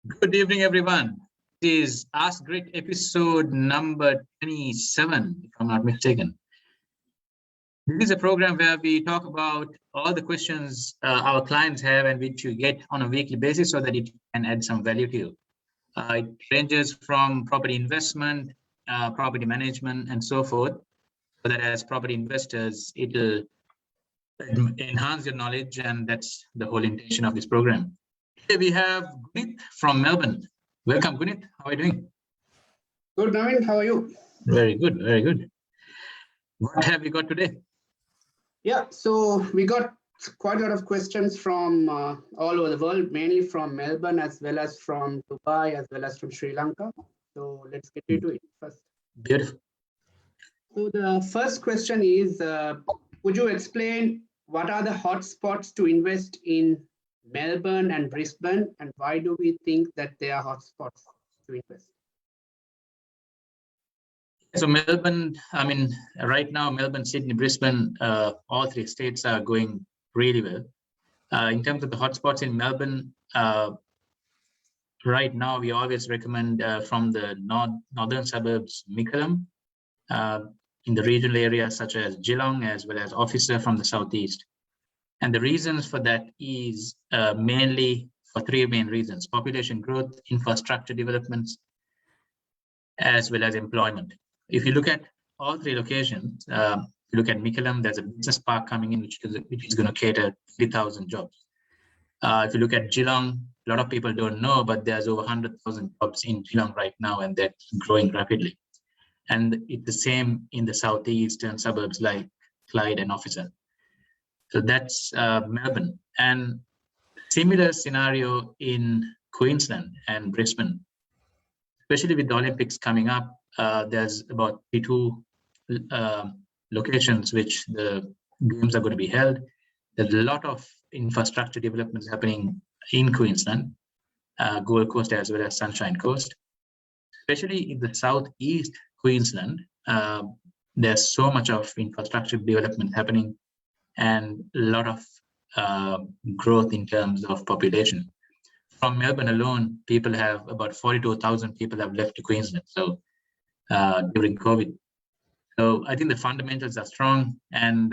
Good evening, everyone. This is Ask Grit episode number 27, if I'm not mistaken. This is a program where we talk about all the questions our clients have and which you get on a weekly basis so that it can add some value to you. It ranges from property investment, property management, and so forth. So that as property investors, it'll enhance your knowledge, and that's the whole intention of this program. Today we have Gunit from Melbourne. Welcome, Gunit. How are you doing? Good, Navin. How are you? Very good, very good. What have we got today? Yeah, so we got quite a lot of questions from all over the world, mainly from Melbourne, as well as from Dubai, as well as from Sri Lanka. So let's get into it first. Beautiful. So the first question is, would you explain what are the hotspots to invest in Melbourne and Brisbane, and why do we think that they are hotspots to invest? So Melbourne, right now, Melbourne, Sydney, Brisbane, all three states are going really well. In terms of the hotspots in Melbourne, right now, we always recommend from the northern suburbs, Mickleham, in the regional areas such as Geelong, as well as Officer from the southeast. And the reasons for that is mainly for three main reasons: population growth, infrastructure developments, as well as employment. If you look at all three locations, you look at Mickleham, there's a business park coming in, which is going to cater 3,000 jobs. If you look at Geelong, a lot of people don't know, but there's over 100,000 jobs in Geelong right now, and that's growing rapidly. And it's the same in the southeastern suburbs like Clyde and Officer. So that's Melbourne. And similar scenario in Queensland and Brisbane, especially with the Olympics coming up. There's about 32 locations which the games are going to be held. There's a lot of infrastructure developments happening in Queensland, Gold Coast, as well as Sunshine Coast. Especially in the southeast Queensland, there's so much of infrastructure development happening and a lot of growth in terms of population. From Melbourne alone, people have about 42,000 people have left to Queensland. So during COVID. So I think the fundamentals are strong, and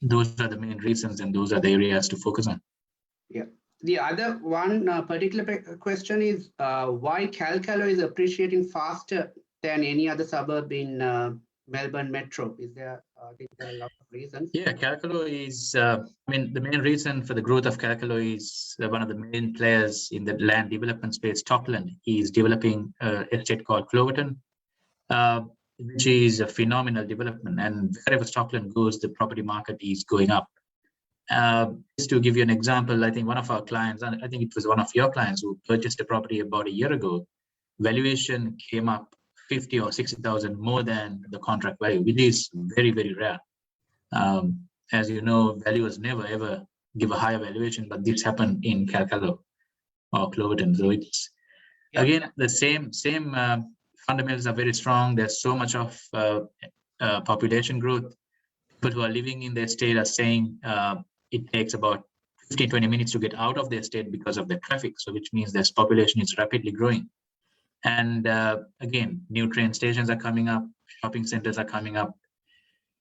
those are the main reasons, and those are the areas to focus on. Yeah. The other one particular question is why Calcalo is appreciating faster than any other suburb in Melbourne Metro? Is there, I think there are a lot of reasons. Yeah, Calcalo is, the main reason for the growth of Calcalo is one of the main players in the land development space, Stockland. He's developing an estate called Cloverton, which is a phenomenal development. And wherever Stockland goes, the property market is going up. Just to give you an example, I think one of our clients, I think it was one of your clients who purchased a property about a year ago, valuation came up 50 or 60,000 more than the contract value, which is very, very rare. As you know, valuers never ever give a higher valuation, but this happened in Calcalo or Cloverton. So it's again the same fundamentals are very strong. There's so much of population growth. People who are living in the estate are saying it takes about 15-20 minutes to get out of the estate because of the traffic. So which means this population is rapidly growing. And again, new train stations are coming up, shopping centers are coming up.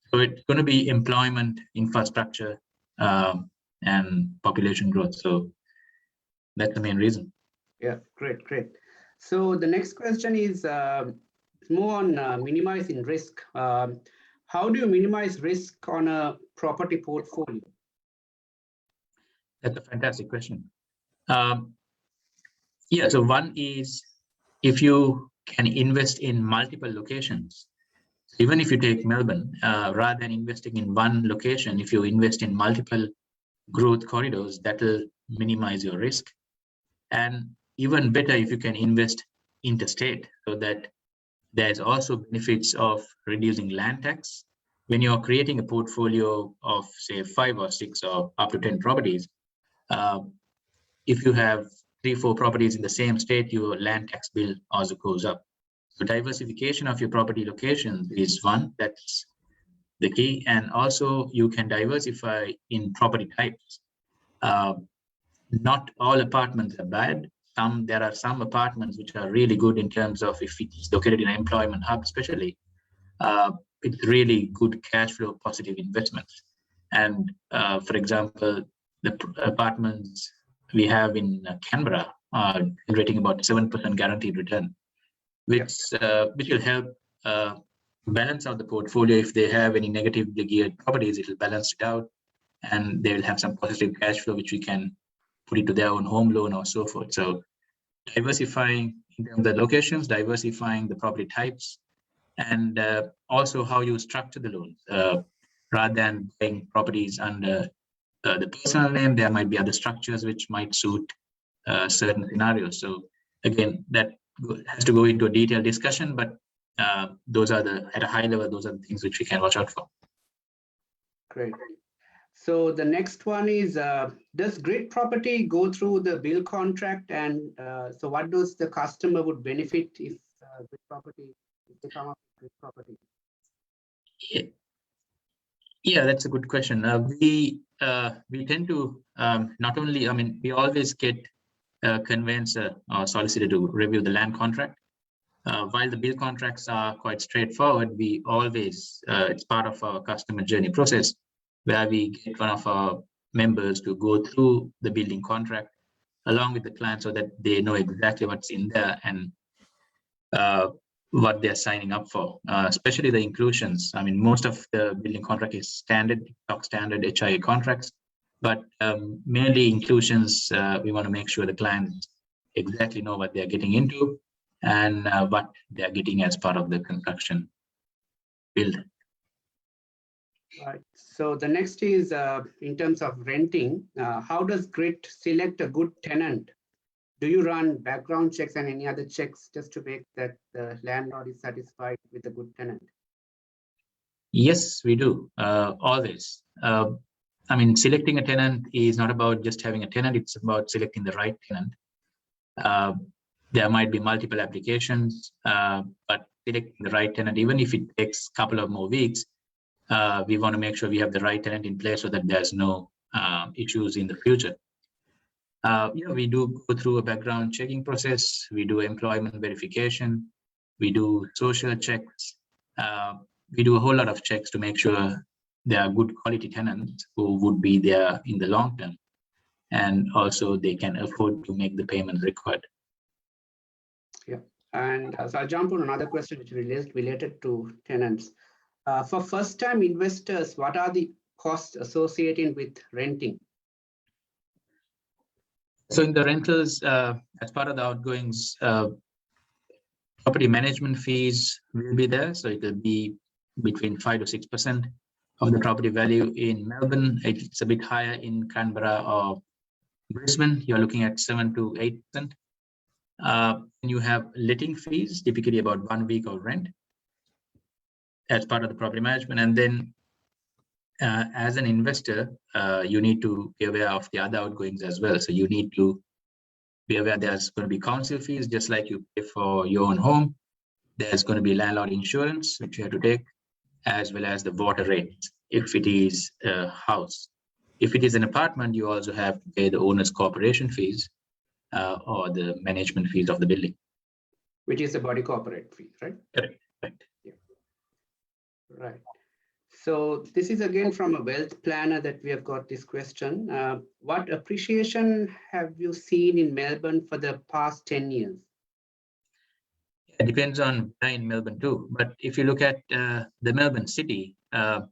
So it's going to be employment, infrastructure, and population growth. So that's the main reason. Yeah, great. So the next question is more on minimizing risk. How do you minimize risk on a property portfolio? That's a fantastic question. So one is, if you can invest in multiple locations, even if you take Melbourne, rather than investing in one location, if you invest in multiple growth corridors, that will minimize your risk. And even better if you can invest interstate, so that there's also benefits of reducing land tax. When you're creating a portfolio of, say, 5 or 6 or up to 10 properties, if you have 3-4 properties in the same state, your land tax bill also goes up. So diversification of your property locations is one, that's the key. And also you can diversify in property types. Not all apartments are bad. there are some apartments which are really good in terms of if it's located in an employment hub, especially. It's really good cash flow positive investments. And for example, the apartments we have in Canberra are generating about 7% guaranteed return, which will help balance out the portfolio. If they have any negatively geared properties, it will balance it out, and they will have some positive cash flow, which we can put into their own home loan or so forth. So diversifying in terms of the locations, diversifying the property types, and also how you structure the loans. Rather than buying properties under the personal name, there might be other structures which might suit certain scenarios. So again, that has to go into a detailed discussion, but those are at a high level, those are the things which we can watch out for. Great. So the next one is, does grid property go through the bill contract? And so what does the customer would benefit if grid property, if they come up with grid property? Yeah, that's a good question. We tend to not only, we always get a conveyancer or solicitor to review the land contract. While the bill contracts are quite straightforward, we always, it's part of our customer journey process, where we get one of our members to go through the building contract along with the client so that they know exactly what's in there and what they're signing up for, especially the inclusions. Most of the building contract is standard HIA contracts, but mainly inclusions, we want to make sure the clients exactly know what they're getting into and what they're getting as part of the construction build. Right. So the next is in terms of renting, how does Grid select a good tenant? Do you run background checks and any other checks just to make that the landlord is satisfied with a good tenant? Yes, we do, always. Selecting a tenant is not about just having a tenant, it's about selecting the right tenant. There might be multiple applications, but selecting the right tenant, even if it takes a couple of more weeks, we want to make sure we have the right tenant in place so that there's no issues in the future. We do go through a background checking process. We do employment verification. We do social checks. We do a whole lot of checks to make sure there are good quality tenants who would be there in the long term. And also they can afford to make the payments required. Yeah, and so I'll jump on another question which is related to tenants. For first-time investors, what are the costs associated with renting? So in the rentals, as part of the outgoings, property management fees will be there. So it will be between 5 to 6% of the property value. In Melbourne, it's a bit higher. In Canberra or Brisbane, you're looking at 7 to 8%. You have letting fees, typically about 1 week of rent as part of the property management. And then as an investor, you need to be aware of the other outgoings as well. So you need to be aware there's going to be council fees, just like you pay for your own home. There's going to be landlord insurance, which you have to take, as well as the water rates, if it is a house. If it is an apartment, you also have to pay the owner's corporation fees or the management fees of the building. Which is the body corporate fee, right? Correct. Right. Yeah. Right. So this is again from a wealth planner that we have got this question. What appreciation have you seen in Melbourne for the past 10 years? It depends on where in Melbourne too. But if you look at the Melbourne city, the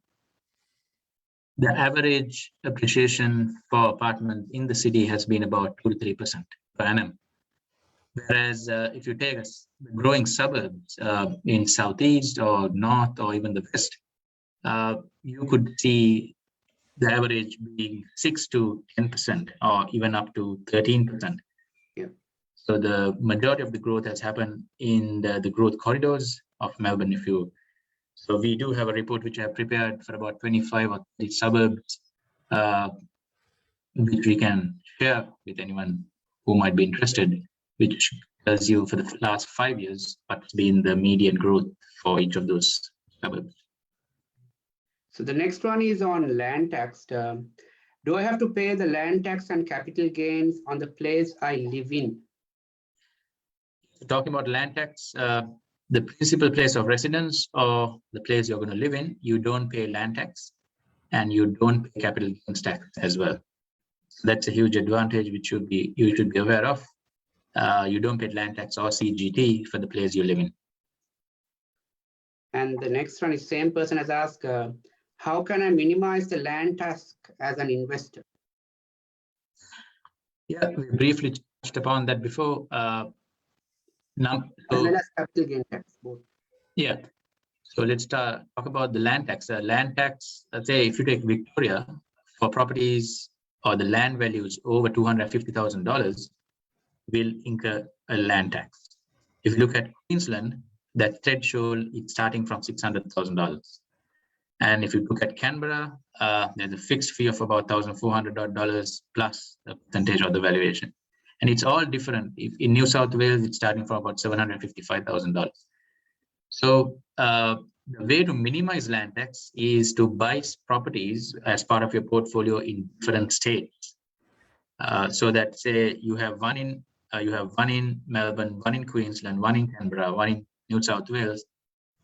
average appreciation for apartments in the city has been about 2 to 3% per annum. Whereas if you take the growing suburbs in southeast or north or even the west, you could see the average being 6 to 10% or even up to 13%. Yeah. So the majority of the growth has happened in the growth corridors of Melbourne. So we do have a report which I have prepared for about 25 or 30 suburbs, which we can share with anyone who might be interested, which tells you for the last 5 years what's been the median growth for each of those suburbs. So the next one is on land tax. Do I have to pay the land tax and capital gains on the place I live in? Talking about land tax, the principal place of residence or the place you're going to live in, you don't pay land tax and you don't pay capital gains tax as well. So that's a huge advantage which you should be aware of. You don't pay land tax or CGT for the place you live in. And the next one is same person has asked, how can I minimize the land tax as an investor? Yeah, we briefly touched upon that before. As well as capital gain tax, both. Yeah. So let's talk about the land tax. Land tax, let's say if you take Victoria, for properties or the land values over $250,000 will incur a land tax. If you look at Queensland, that threshold is starting from $600,000. And if you look at Canberra, there's a fixed fee of about $1,400 plus the percentage of the valuation. And it's all different. If in New South Wales, it's starting from about $755,000. So the way to minimize land tax is to buy properties as part of your portfolio in different states. So that say you have one in Melbourne, one in Queensland, one in Canberra, one in New South Wales,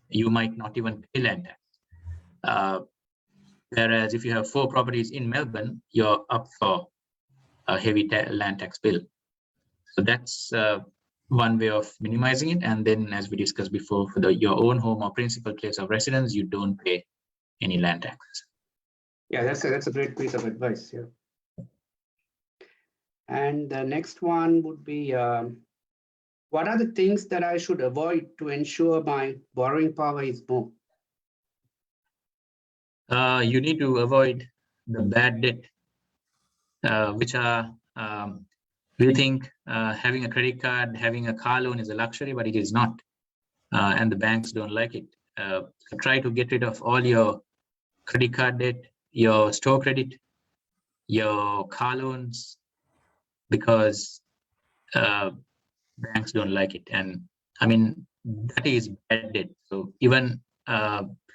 you might not even pay land tax. Whereas if you have 4 properties in Melbourne, you're up for a heavy land tax bill. So that's one way of minimizing it. And then, as we discussed before, for your own home or principal place of residence, you don't pay any land tax. Yeah, that's a great piece of advice. Yeah. And the next one would be, what are the things that I should avoid to ensure my borrowing power is more? You need to avoid the bad debt, which are, we think having a credit card, having a car loan is a luxury, but it is not. And the banks don't like it. So try to get rid of all your credit card debt, your store credit, your car loans, because banks don't like it. And I mean, that is bad debt. So even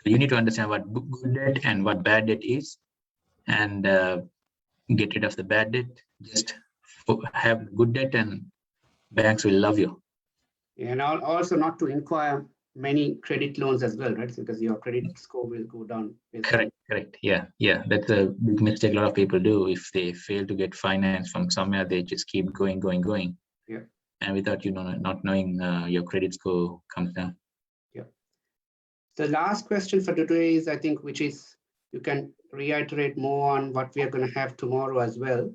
you need to understand what good debt and what bad debt is, and get rid of the bad debt. Just have good debt and banks will love you. And also not to inquire many credit loans as well, right? Because your credit score will go down. Correct. Yeah. That's a big mistake a lot of people do. If they fail to get finance from somewhere, they just keep going. Yeah. And without not knowing, your credit score comes down. Yeah. The last question for today is, I think, which is, you can reiterate more on what we are going to have tomorrow as well.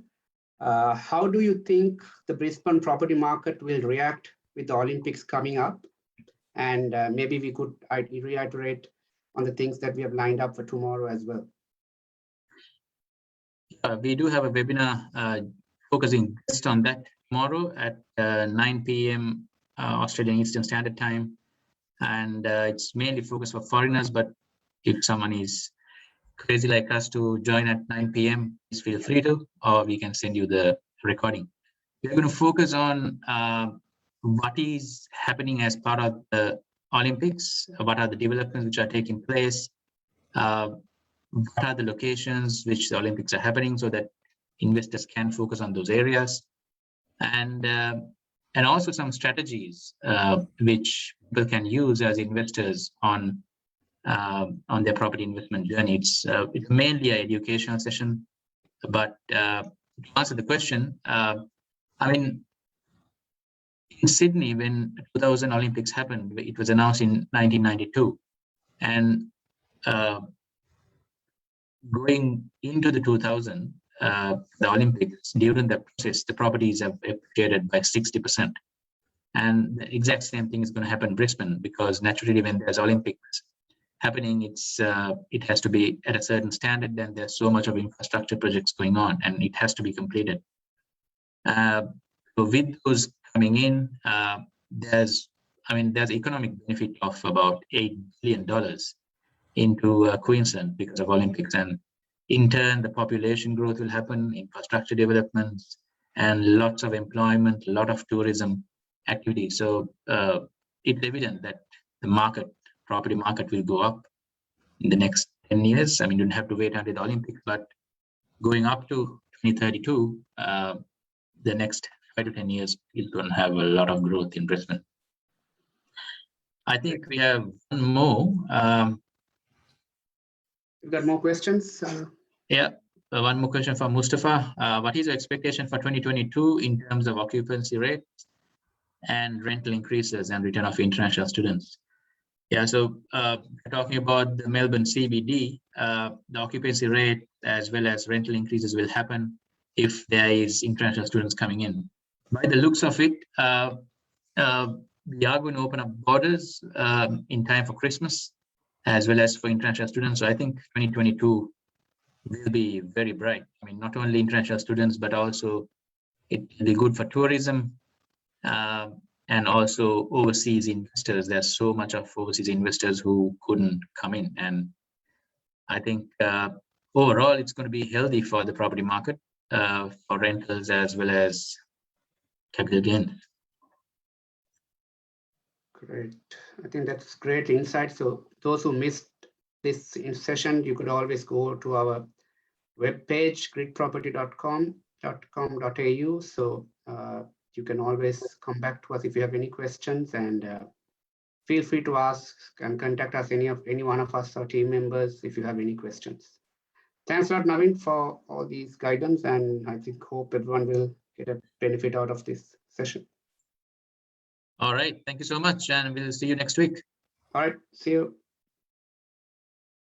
How do you think the Brisbane property market will react with the Olympics coming up? And maybe we could reiterate on the things that we have lined up for tomorrow as well. We do have a webinar focusing just on that tomorrow at 9 p.m. Australian Eastern Standard Time. And it's mainly focused for foreigners, but if someone is crazy like us to join at 9 p.m., please feel free to, or we can send you the recording. We're going to focus on what is happening as part of the Olympics, what are the developments which are taking place, what are the locations which the Olympics are happening, so that investors can focus on those areas, and also some strategies which people can use as investors on their property investment journey. It's mainly an educational session, but to answer the question, I mean, in Sydney, when 2000 Olympics happened, it was announced in 1992, and going into the 2000, the Olympics, during the process, the properties have appreciated by 60%. And the exact same thing is going to happen in Brisbane, because naturally when there's Olympics happening, it has to be at a certain standard, and there's so much of infrastructure projects going on, and it has to be completed. So with those coming in, there's economic benefit of about $8 billion into Queensland because of Olympics, and in turn the population growth will happen, infrastructure developments, and lots of employment, a lot of tourism activity. So it's evident that the property market will go up in the next 10 years. I mean, you don't have to wait until the Olympics, but going up to 2032, the next 5 to 10 years is going to have a lot of growth in Brisbane. I think we have one more. You got more questions? Yeah, one more question from Mustafa. What is your expectation for 2022 in terms of occupancy rate and rental increases and return of international students? Yeah, so talking about the Melbourne CBD, the occupancy rate as well as rental increases will happen if there is international students coming in. By the looks of it, we are going to open up borders in time for Christmas, as well as for international students. So I think 2022 will be very bright. I mean, not only international students, but also it will be good for tourism and also overseas investors. There's so much of overseas investors who couldn't come in. And I think overall, it's going to be healthy for the property market for rentals as well as capital gain. Great. I think that's great insight. So those who missed this session, you could always go to our webpage, gridproperty.com.au. So you can always come back to us if you have any questions, and feel free to ask and contact us, any one of us or team members, if you have any questions. Thanks a lot, Naveen, for all these guidance, and I hope everyone will get a benefit out of this session. All right. Thank you so much, and we'll see you next week. All right. See you.